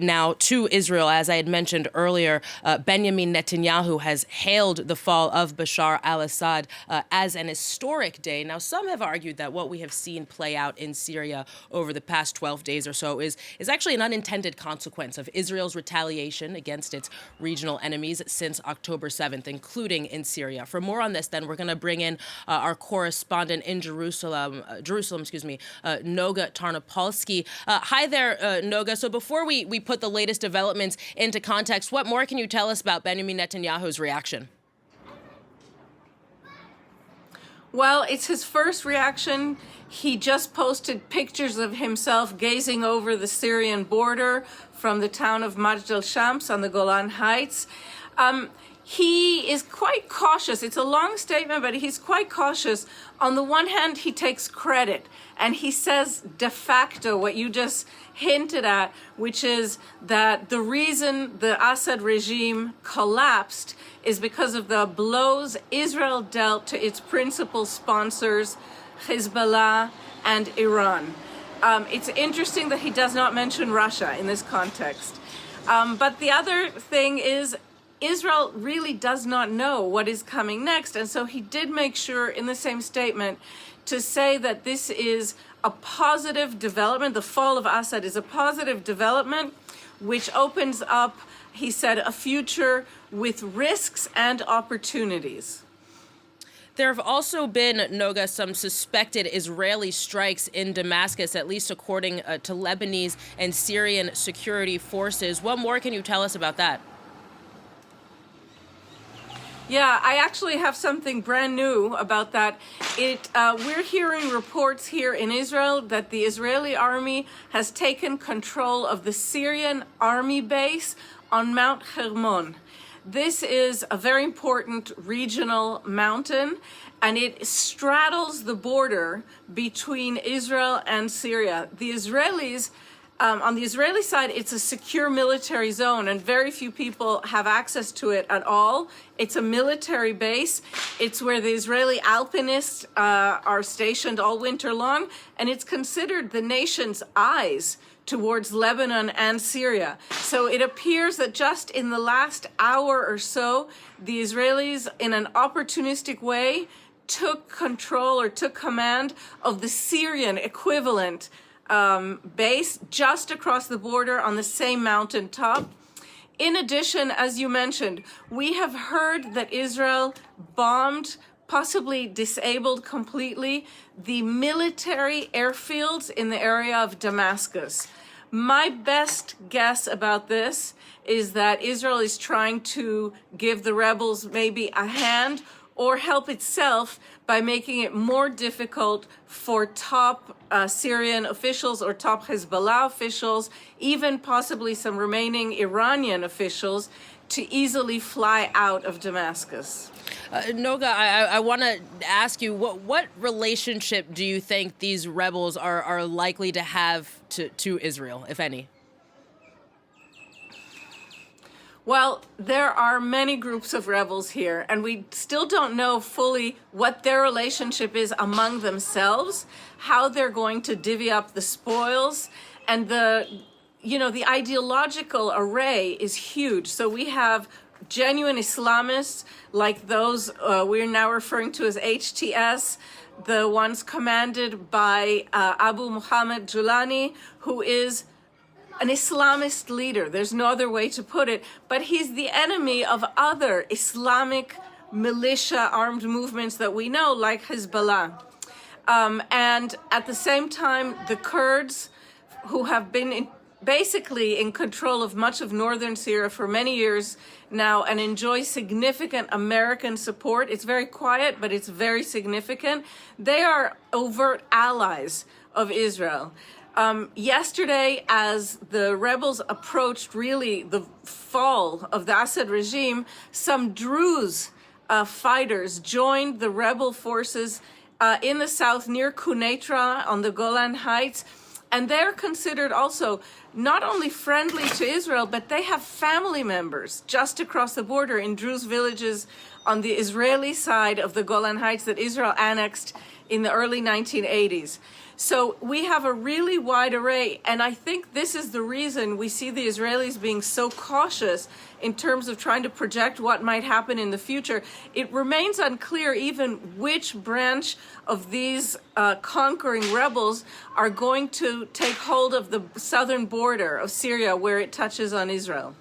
now to Israel. As I had mentioned earlier, Benjamin Netanyahu has hailed the fall of Bashar al-Assad as an historic day. Now, some have argued that what we have seen play out in Syria over the past 12 days or so is actually an unintended consequence of Israel's retaliation against its regional enemies since October 7th, including in Syria. For more on this, then, we're going to bring in our correspondent in Jerusalem, Noga Tarnopolsky. Hi there, Noga. So before we put the latest developments into context, what more can you tell us about Benjamin Netanyahu's reaction? Well, it's his first reaction. He just posted pictures of himself gazing over the Syrian border from the town of Mazzeh al-Sham on the Golan Heights. He is quite cautious. It's a long statement, but he's quite cautious. On the one hand, he takes credit, and he says de facto what you just hinted at, which is that the reason the Assad regime collapsed is because of the blows Israel dealt to its principal sponsors, Hezbollah and Iran. It's interesting that he does not mention Russia in this context. But the other thing is, Israel really does not know what is coming next. And so he did make sure in the same statement to say that this is a positive development. The fall of Assad is a positive development, which opens up, he said, a future with risks and opportunities. There have also been, Noga, some suspected Israeli strikes in Damascus, at least according to Lebanese and Syrian security forces. What more can you tell us about that? Yeah, I actually have something brand new about that. We're hearing reports here in Israel that the Israeli army has taken control of the Syrian army base on Mount Hermon. This is a very important regional mountain, and it straddles the border between Israel and Syria. The Israelis, on the Israeli side, it's a secure military zone, and very few people have access to it at all. It's a military base. It's where the Israeli alpinists are stationed all winter long, and it's considered the nation's eyes towards Lebanon and Syria. So it appears that just in the last hour or so, the Israelis, in an opportunistic way, took control or took command of the Syrian equivalent base just across the border on the same mountain top. In addition, as you mentioned, we have heard that Israel bombed, possibly disabled completely, the military airfields in the area of Damascus. My best guess about this is that Israel is trying to give the rebels maybe a hand or help itself by making it more difficult for top Syrian officials or top Hezbollah officials, even possibly some remaining Iranian officials, to easily fly out of Damascus. Noga, I want to ask you, what relationship do you think these rebels are likely to have to Israel, if any? Well, there are many groups of rebels here, and we still don't know fully what their relationship is among themselves, how they're going to divvy up the spoils, and the ideological array is huge. So we have genuine Islamists like those we're now referring to as HTS, the ones commanded by Abu Muhammad Julani, who is an Islamist leader. There's no other way to put it, but he's the enemy of other Islamic militia armed movements that we know, like Hezbollah. And at the same time, the Kurds, who have been basically in control of much of northern Syria for many years now and enjoy significant American support. It's very quiet, but it's very significant. They are overt allies of Israel. Yesterday, as the rebels approached really the fall of the Assad regime, some Druze fighters joined the rebel forces in the south near Quneitra on the Golan Heights. And they're considered also not only friendly to Israel, but they have family members just across the border in Druze villages on the Israeli side of the Golan Heights that Israel annexed in the early 1980s. So we have a really wide array, and I think this is the reason we see the Israelis being so cautious in terms of trying to project what might happen in the future. It remains unclear even which branch of these conquering rebels are going to take hold of the southern border of Syria where it touches on Israel.